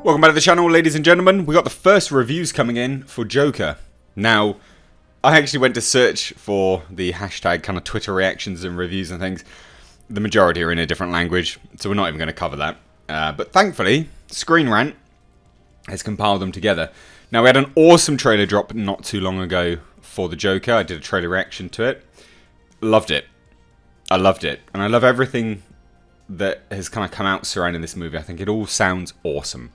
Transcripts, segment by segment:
Welcome back to the channel, ladies and gentlemen. We got the first reviews coming in for Joker. Now, I actually went to search for the hashtag kind of Twitter reactions and reviews and things. The majority are in a different language, so we're not even going to cover that. But thankfully, Screen Rant has compiled them together. Now, we had an awesome trailer drop not too long ago for the Joker. I did a trailer reaction to it. Loved it. I loved it. And I love everything that has kind of come out surrounding this movie. I think it all sounds awesome.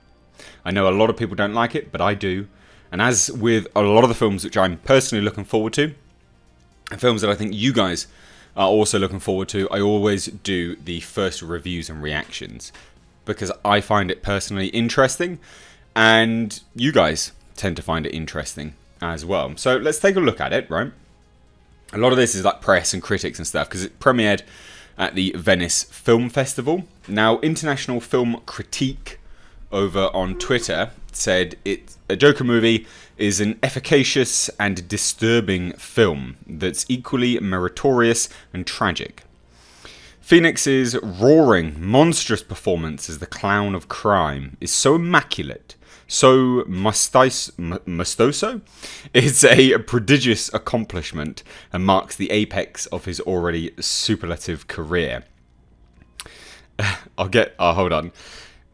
I know a lot of people don't like it, but I do. And as with a lot of the films which I'm personally looking forward to, and films that I think you guys are also looking forward to, I always do the first reviews and reactions. Because I find it personally interesting, and you guys tend to find it interesting as well. So let's take a look at it, right? A lot of this is like press and critics and stuff, because it premiered at the Venice Film Festival. Now, International Film Critique over on Twitter said a Joker movie is an efficacious and disturbing film that's equally meritorious and tragic. Phoenix's roaring, monstrous performance as the clown of crime is so immaculate, so mastoso, it's a prodigious accomplishment and marks the apex of his already superlative career. Hold on.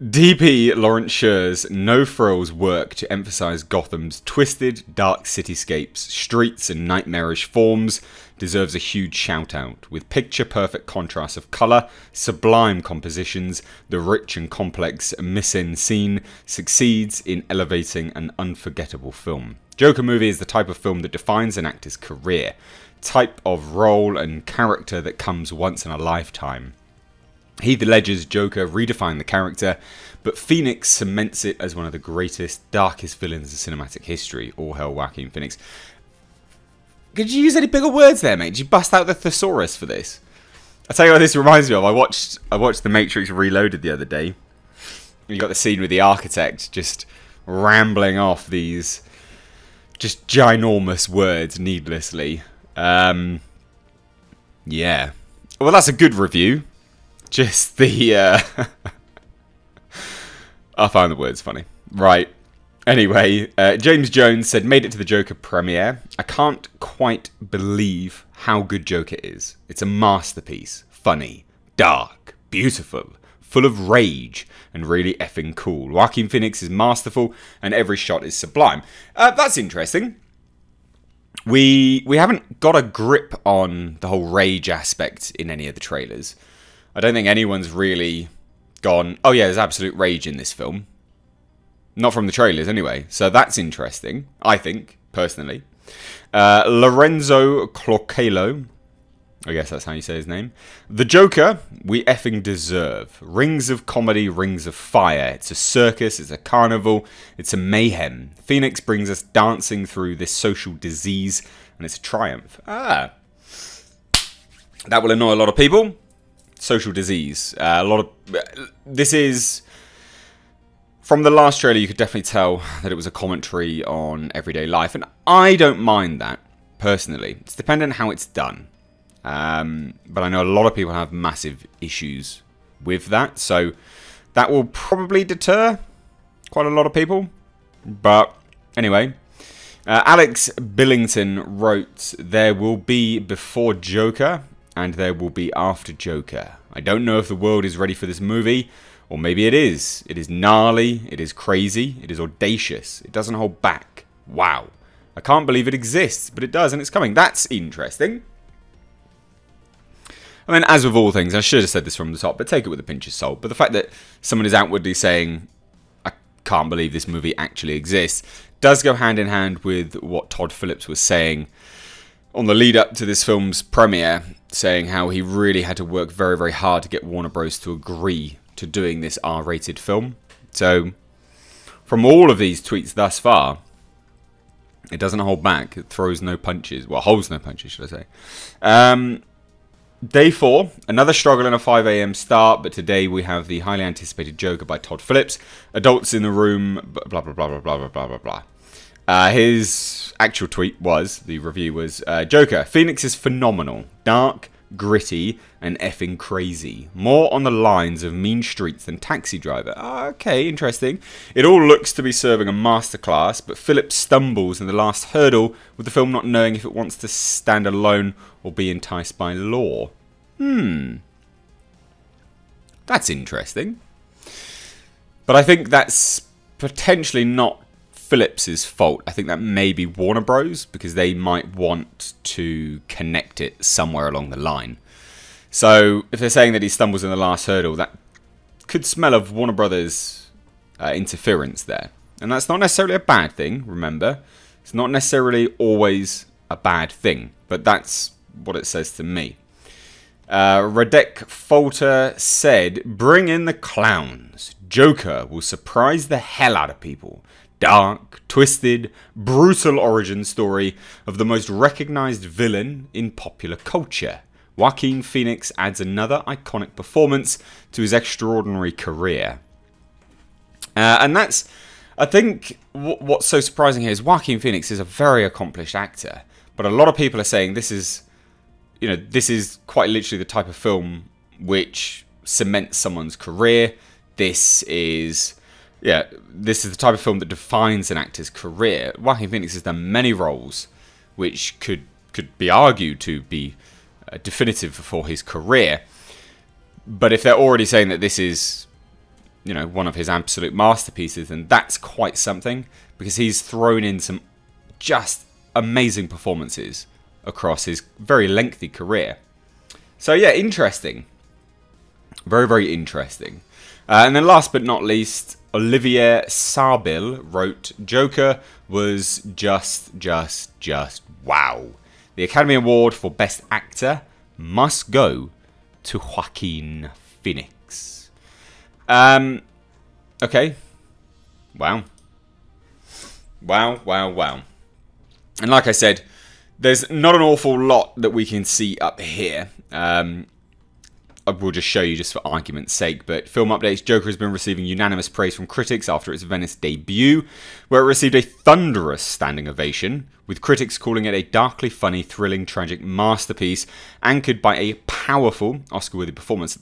DP Lawrence Sherr's no-frills work to emphasize Gotham's twisted, dark cityscapes, streets, and nightmarish forms deserves a huge shout-out. With picture-perfect contrasts of color, sublime compositions, the rich and complex mise-en-scene succeeds in elevating an unforgettable film. Joker movie is the type of film that defines an actor's career, type of role and character that comes once in a lifetime. Heath Ledger's Joker redefined the character, but Phoenix cements it as one of the greatest, darkest villains in cinematic history. All hail Joaquin Phoenix. Could you use any bigger words there, mate? Did you bust out the thesaurus for this? I'll tell you what this reminds me of. I watched The Matrix Reloaded the other day. You got the scene with the architect just rambling off these just ginormous words needlessly. Yeah. Well, that's a good review. Just the, I find the words funny. Right. Anyway, James Jones said, made it to the Joker premiere. I can't quite believe how good Joker is. It's a masterpiece. Funny, dark, beautiful, full of rage, and really effing cool. Joaquin Phoenix is masterful, and every shot is sublime. That's interesting. We haven't got a grip on the whole rage aspect in any of the trailers. I don't think anyone's really gone, oh yeah, there's absolute rage in this film. Not from the trailers anyway. So that's interesting, I think, personally. Lorenzo Clocalo, I guess that's how you say his name. The Joker, we effing deserve. Rings of comedy, rings of fire. It's a circus, it's a carnival, it's a mayhem. Phoenix brings us dancing through this social disease, and it's a triumph. That will annoy a lot of people. Social disease. This is, from the last trailer, you could definitely tell that it was a commentary on everyday life, and I don't mind that personally. It's dependent on how it's done, but I know a lot of people have massive issues with that, so that will probably deter quite a lot of people. But anyway, Alex Billington wrote, "There will be before Joker, and there will be after Joker. I don't know if the world is ready for this movie, or maybe it is. It is gnarly, it is crazy, it is audacious, it doesn't hold back. Wow. I can't believe it exists, but it does, and it's coming." That's interesting. I mean, as with all things, I should have said this from the top, but take it with a pinch of salt. But the fact that someone is outwardly saying, I can't believe this movie actually exists, does go hand in hand with what Todd Phillips was saying on the lead up to this film's premiere, saying how he really had to work very, very hard to get Warner Bros. To agree to doing this R-rated film. So, from all of these tweets thus far, it doesn't hold back. It throws no punches. Well, holds no punches, should I say. Day 4, another struggle and a 5 AM start, but today we have the highly anticipated Joker by Todd Phillips. Adults in the room, blah, blah, blah, blah, blah, blah, blah, blah. His actual tweet was, the review was, Joker, Phoenix is phenomenal. Dark, gritty, and effing crazy. More on the lines of Mean Streets than Taxi Driver. Okay, interesting. It all looks to be serving a masterclass, but Philip stumbles in the last hurdle, with the film not knowing if it wants to stand alone or be enticed by lore. That's interesting. But I think that's potentially not Phillips's fault. I think that may be Warner Bros. Because they might want to connect it somewhere along the line. So if they're saying that he stumbles in the last hurdle, that could smell of Warner Brothers interference there. And that's not necessarily a bad thing, remember. It's not necessarily always a bad thing. But that's what it says to me. Radek Folter said, "Bring in the clowns. Joker will surprise the hell out of people. Dark, twisted, brutal origin story of the most recognized villain in popular culture. Joaquin Phoenix adds another iconic performance to his extraordinary career." And that's, I think, what's so surprising here is Joaquin Phoenix is a very accomplished actor. But a lot of people are saying this is, you know, this is quite literally the type of film which cements someone's career. This is the type of film that defines an actor's career. Joaquin Phoenix has done many roles which could be argued to be definitive for his career. But if they're already saying that this is, you know, one of his absolute masterpieces, then that's quite something, because he's thrown in some just amazing performances across his very lengthy career. So yeah, interesting. Very, very interesting. And then last but not least, Olivier Sarbil wrote, "Joker was just wow. The Academy Award for Best Actor must go to Joaquin Phoenix." Okay. Wow. Wow. And like I said, there's not an awful lot that we can see up here. I will just show you just for argument's sake, but film updates: Joker has been receiving unanimous praise from critics after its Venice debut, where it received a thunderous standing ovation, with critics calling it a darkly funny, thrilling, tragic masterpiece, anchored by a powerful, Oscar-worthy performance.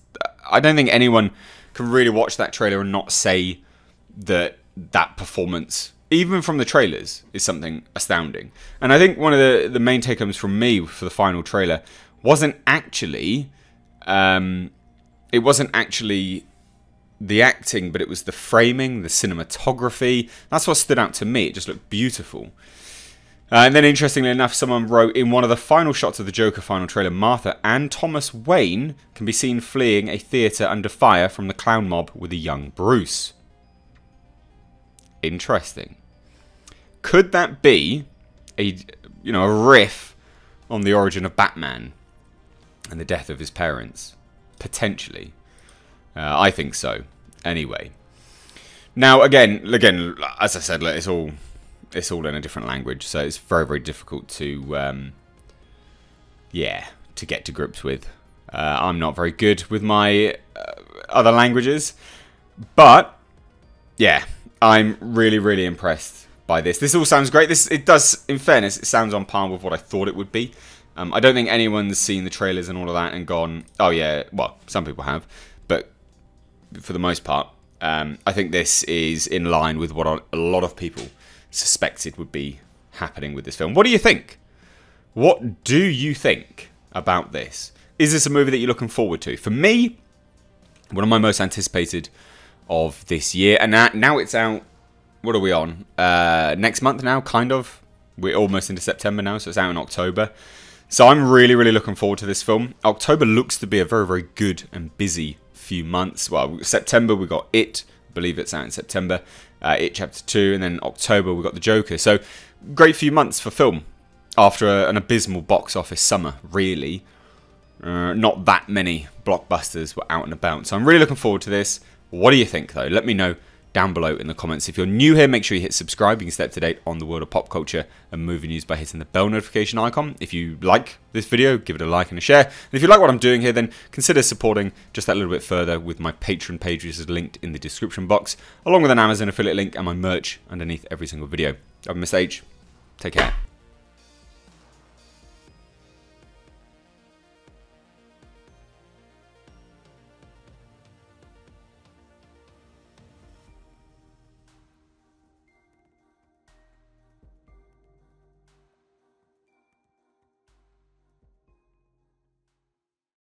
I don't think anyone can really watch that trailer and not say that that performance, even from the trailers, is something astounding. And I think one of the main take-homes from me for the final trailer wasn't actually the acting, but it was the framing, the cinematography. That's what stood out to me. It just looked beautiful. And then, interestingly enough, someone wrote, "In one of the final shots of the Joker final trailer, Martha and Thomas Wayne can be seen fleeing a theatre under fire from the clown mob with a young Bruce." Interesting. Could that be a riff on the origin of Batman and the death of his parents? Potentially. I think so. Anyway. Now, again, as I said, it's all in a different language, so it's very, very difficult to get to grips with. I'm not very good with my other languages, but yeah, I'm really, really impressed by this. This all sounds great. It does, in fairness, it sounds on par with what I thought it would be. I don't think anyone's seen the trailers and all of that and gone, "Oh yeah," well, some people have, but for the most part, I think this is in line with what a lot of people suspected would be happening with this film. What do you think? What do you think about this? Is this a movie that you're looking forward to? For me, one of my most anticipated of this year, and now it's out. What are we on? Next month now, kind of. We're almost into September now, so it's out in October. So I'm really, really looking forward to this film. October looks to be a very, very good and busy few months. Well, September we got It. I believe it's out in September. It Chapter 2. And then October we got The Joker. So great few months for film after an abysmal box office summer, really. Not that many blockbusters were out and about. So I'm really looking forward to this. What do you think, though? Let me know down below in the comments. If you're new here, make sure you hit subscribe. You can stay up to date on the world of pop culture and movie news by hitting the bell notification icon. If you like this video, give it a like and a share. And if you like what I'm doing here, then consider supporting just that little bit further with my Patreon page, which is linked in the description box, along with an Amazon affiliate link and my merch underneath every single video. I'm Miss H. Take care.